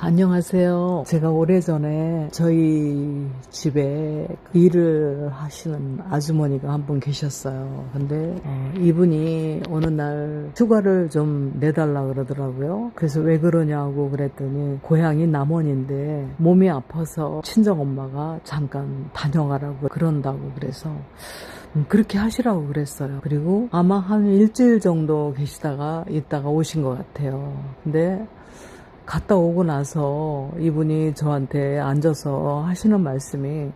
안녕하세요. 제가 오래전에 저희 집에 일을 하시는 아주머니가 한 분 계셨어요. 근데 이분이 어느 날 휴가를 좀 내달라 그러더라고요. 그래서 왜 그러냐고 그랬더니 고향이 남원인데 몸이 아파서 친정엄마가 잠깐 다녀가라고 그런다고 그래서 그렇게 하시라고 그랬어요. 그리고 아마 한 일주일 정도 계시다가 있다가 오신 것 같아요. 근데 갔다 오고 나서 이분이 저한테 앉아서 하시는 말씀이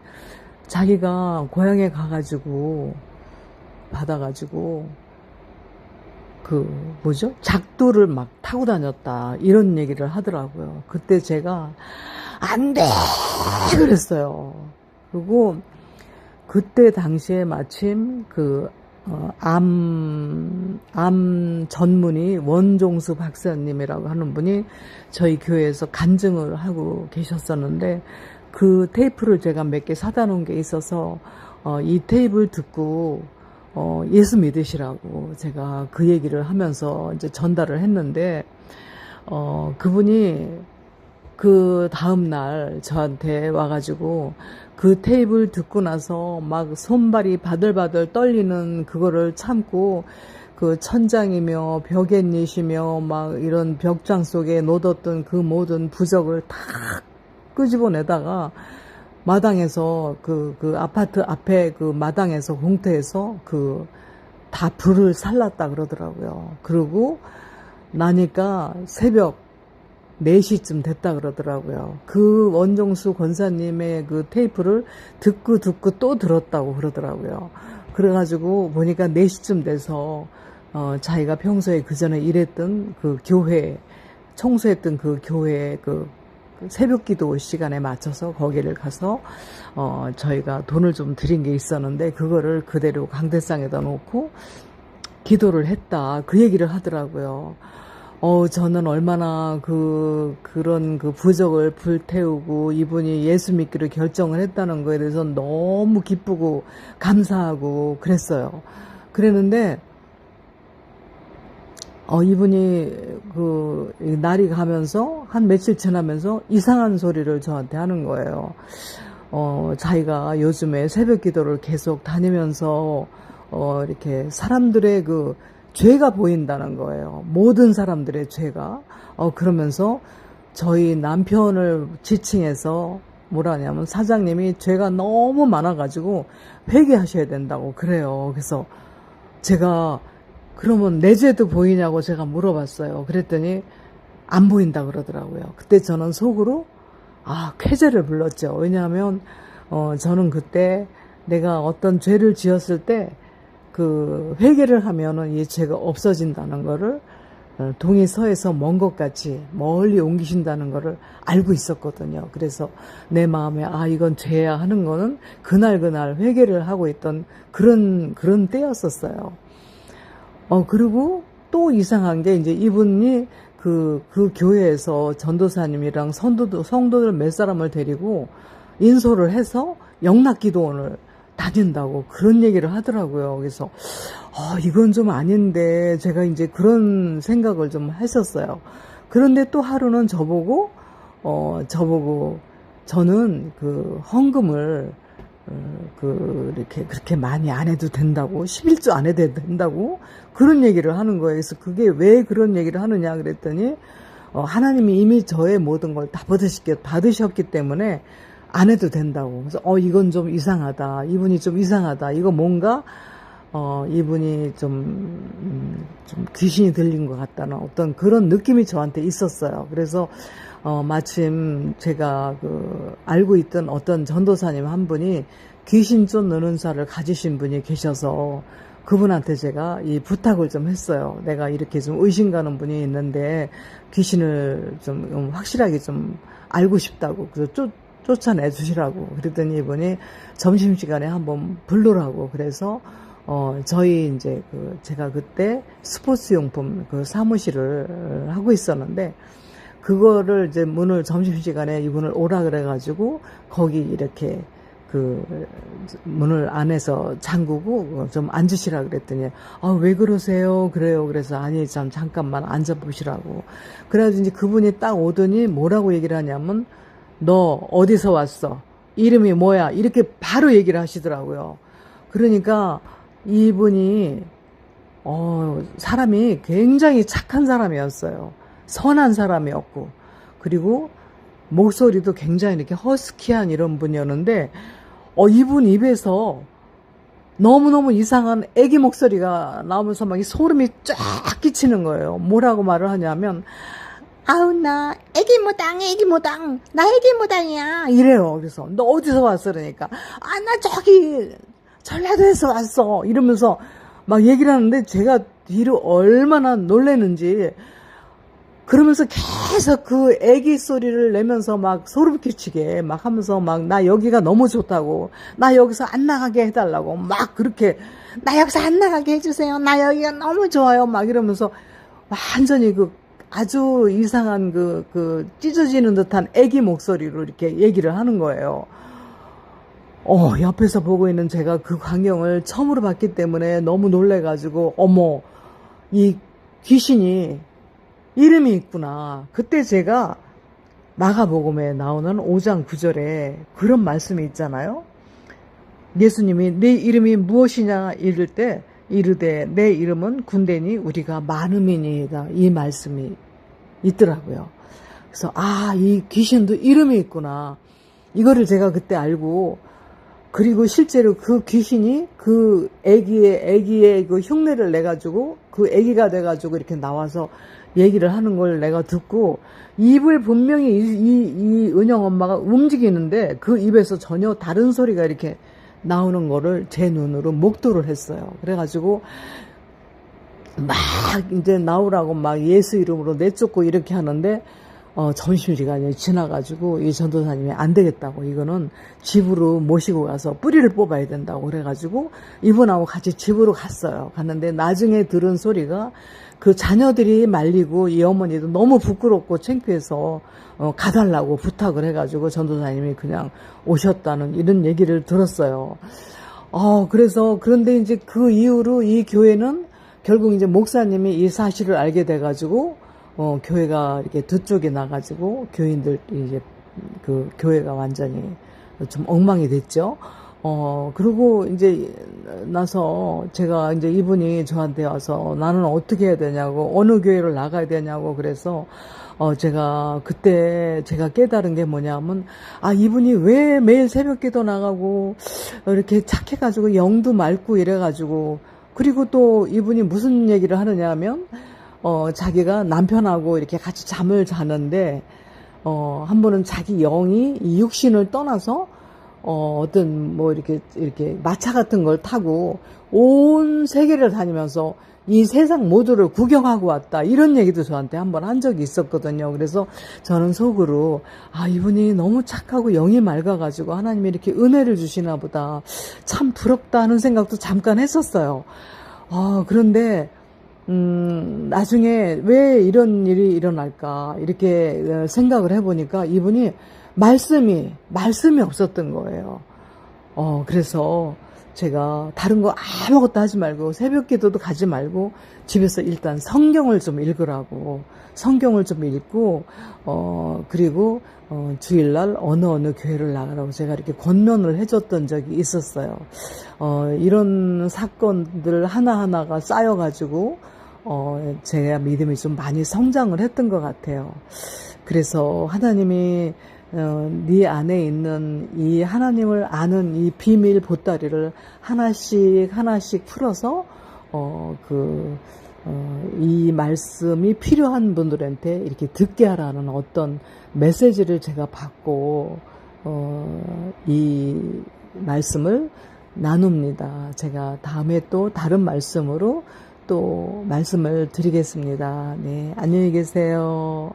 자기가 고향에 가가지고 받아가지고 작두를 막 타고 다녔다 이런 얘기를 하더라고요. 그때 제가 안 돼 그랬어요. 그리고 그때 당시에 마침 암 전문의 원종수 박사님이라고 하는 분이 저희 교회에서 간증을 하고 계셨었는데 그 테이프를 제가 몇 개 사다 놓은 게 있어서 이 테이프를 듣고 예수 믿으시라고 제가 그 얘기를 하면서 이제 전달을 했는데 그분이 그 다음날 저한테 와가지고 그 테이프를 듣고 나서 막 손발이 바들바들 떨리는 그거를 참고 그 천장이며 벽엔니시며 막 이런 벽장 속에 놓뒀던 그 모든 부적을 다 끄집어내다가 마당에서 그 아파트 앞에 그 마당에서 공터에서 다 불을 살랐다 그러더라고요. 그러고 나니까 새벽 4시쯤 됐다 그러더라고요. 그 원종수 권사님의 그 테이프를 듣고 또 들었다고 그러더라고요. 그래가지고 보니까 4시쯤 돼서 자기가 평소에 그 전에 일했던 그 교회, 청소했던 그 교회 그 새벽 기도 시간에 맞춰서 거기를 가서 저희가 돈을 좀 드린 게 있었는데 그거를 그대로 강대상에다 놓고 기도를 했다. 그 얘기를 하더라고요. 저는 얼마나 그런 부적을 불태우고 이분이 예수 믿기로 결정을 했다는 거에 대해서 너무 기쁘고 감사하고 그랬어요. 그랬는데, 이분이 날이 가면서 한 며칠 지나면서 이상한 소리를 저한테 하는 거예요. 자기가 요즘에 새벽 기도를 계속 다니면서, 이렇게 사람들의 죄가 보인다는 거예요. 모든 사람들의 죄가. 그러면서 저희 남편을 지칭해서 뭐라냐면 사장님이 죄가 너무 많아가지고 회개하셔야 된다고 그래요. 그래서 제가 그러면 내 죄도 보이냐고 제가 물어봤어요. 그랬더니 안 보인다 그러더라고요. 그때 저는 속으로 쾌재를 불렀죠. 왜냐하면 저는 그때 내가 어떤 죄를 지었을 때 회개를 하면은 이 죄가 없어진다는 거를 동의서에서 먼 것 같이 멀리 옮기신다는 거를 알고 있었거든요. 그래서 내 마음에 이건 죄야 하는 거는 그날 회개를 하고 있던 그런 때였었어요. 그리고 또 이상한 게 이제 이분이 그 교회에서 전도사님이랑 성도들 몇 사람을 데리고 인솔을 해서 영락기도원을 다닌다고 그런 얘기를 하더라고요. 그래서 이건 좀 아닌데 제가 이제 그런 생각을 좀 했었어요. 그런데 또 하루는 저보고 저는 헌금을 이렇게 그렇게 많이 안 해도 된다고 11조 안 해도 된다고 그런 얘기를 하는 거예요. 그래서 그게 왜 그런 얘기를 하느냐 그랬더니 하나님이 이미 저의 모든 걸 다 받으셨기 때문에 안 해도 된다고. 그래서 이건 좀 이상하다. 이분이 좀 이상하다. 이거 뭔가 이분이 좀 귀신이 들린 것 같다는 어떤 그런 느낌이 저한테 있었어요. 그래서 마침 제가 알고 있던 어떤 전도사님 한 분이 귀신 쫓는 은사를 가지신 분이 계셔서 그분한테 제가 이 부탁을 좀 했어요. 내가 이렇게 좀 의심 가는 분이 있는데 귀신을 좀 확실하게 좀 알고 싶다고. 그래서 쫓아내 주시라고. 그랬더니 이분이 점심시간에 한번 부르라고. 그래서, 저희 이제 제가 그때 스포츠용품 사무실을 하고 있었는데, 그거를 이제 문을 점심시간에 이분을 오라 그래가지고, 거기 이렇게 그 문을 안에서 잠그고 좀 앉으시라 그랬더니 왜 그러세요? 그래요. 그래서 아니 참 잠깐만 앉아보시라고. 그래가지고 이제 그분이 딱 오더니 뭐라고 얘기를 하냐면 너 어디서 왔어? 이름이 뭐야? 이렇게 바로 얘기를 하시더라고요. 그러니까 이분이 사람이 굉장히 착한 사람이었어요. 선한 사람이었고, 그리고 목소리도 굉장히 이렇게 허스키한 이런 분이었는데, 이분 입에서 너무너무 이상한 애기 목소리가 나오면서 막 이 소름이 쫙 끼치는 거예요. 뭐라고 말을 하냐면, 아우, 나 애기 모당, 나 애기 모당이야. 이래요. 그래서, 너 어디서 왔어? 그러니까, 나 저기, 전라도에서 왔어. 이러면서 막 얘기를 하는데 제가 뒤로 얼마나 놀랐는지 그러면서 계속 그 애기 소리를 내면서 막 소름 끼치게 막 하면서 막 나 여기가 너무 좋다고 나 여기서 안 나가게 해달라고 막 그렇게 나 여기서 안 나가게 해주세요. 나 여기가 너무 좋아요. 막 이러면서 완전히 그 아주 이상한 그 찢어지는 듯한 애기 목소리로 이렇게 얘기를 하는 거예요. 옆에서 보고 있는 제가 그 광경을 처음으로 봤기 때문에 너무 놀래가지고, 어머, 이 귀신이 이름이 있구나. 그때 제가 마가복음에 나오는 5장 9절에 그런 말씀이 있잖아요. 예수님이 네 이름이 무엇이냐 이를 때, 이르되 내 이름은 군대니 우리가 많음이니이다. 이 말씀이 있더라고요. 그래서, 이 귀신도 이름이 있구나. 이거를 제가 그때 알고, 그리고 실제로 그 귀신이 그 애기의 그 흉내를 내가지고 그 애기가 돼가지고 이렇게 나와서 얘기를 하는 걸 내가 듣고 입을 분명히 이 은영 엄마가 움직이는데 그 입에서 전혀 다른 소리가 이렇게 나오는 거를 제 눈으로 목도를 했어요. 그래가지고 막 이제 나오라고 막 예수 이름으로 내쫓고 이렇게 하는데 점심시간이 지나가지고 이 전도사님이 안 되겠다고 이거는 집으로 모시고 가서 뿌리를 뽑아야 된다고 그래가지고 이분하고 같이 집으로 갔어요. 갔는데 나중에 들은 소리가 그 자녀들이 말리고 이 어머니도 너무 부끄럽고 창피해서 가달라고 부탁을 해가지고 전도사님이 그냥 오셨다는 이런 얘기를 들었어요. 그래서 그런데 이제 그 이후로 이 교회는 결국 이제 목사님이 이 사실을 알게 돼가지고 교회가 이렇게 두 쪽에 나가지고 교인들 이제 그 교회가 완전히 좀 엉망이 됐죠. 그리고 이제 나서 제가 이제 이분이 저한테 와서 나는 어떻게 해야 되냐고 어느 교회를 나가야 되냐고 그래서 제가 그때 제가 깨달은 게 뭐냐면 이분이 왜 매일 새벽기도 나가고 이렇게 착해가지고 영도 맑고 이래가지고 그리고 또 이분이 무슨 얘기를 하느냐 하면 자기가 남편하고 이렇게 같이 잠을 자는데, 한 번은 자기 영이 이 육신을 떠나서, 어떤 뭐 이렇게 마차 같은 걸 타고 온 세계를 다니면서 이 세상 모두를 구경하고 왔다. 이런 얘기도 저한테 한 번 한 적이 있었거든요. 그래서 저는 속으로, 이분이 너무 착하고 영이 맑아가지고 하나님이 이렇게 은혜를 주시나 보다. 참 부럽다 하는 생각도 잠깐 했었어요. 그런데, 나중에 왜 이런 일이 일어날까 이렇게 생각을 해보니까 이분이 말씀이 없었던 거예요. 그래서 제가 다른 거 아무것도 하지 말고 새벽 기도도 가지 말고 집에서 일단 성경을 좀 읽으라고 성경을 좀 읽고 그리고 주일날 어느 교회를 나가라고 제가 이렇게 권면을 해줬던 적이 있었어요. 이런 사건들 하나하나가 쌓여가지고 제가 믿음이 좀 많이 성장을 했던 것 같아요. 그래서 하나님이 네 안에 있는 이 하나님을 아는 이 비밀 보따리를 하나씩 풀어서 이 말씀이 필요한 분들한테 이렇게 듣게 하라는 어떤 메시지를 제가 받고 이 말씀을 나눕니다. 제가 다음에 또 다른 말씀으로 또 말씀을 드리겠습니다. 네, 안녕히 계세요.